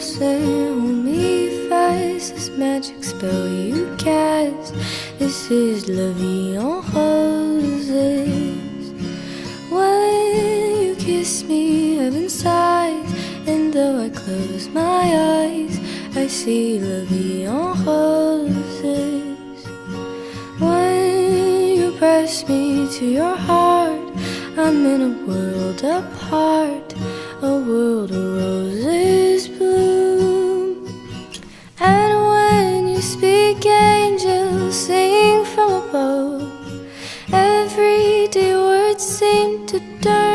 close and hold me fast. This magic spell you cast, this is la vie en roses. When you kiss me, heaven sighs, and though I close my eyes, I see la vie en roses. When you press me to your heart, I'm in a world apart, a world of roses bloom. And when you speak, angels sing from above. Everyday words seem to turn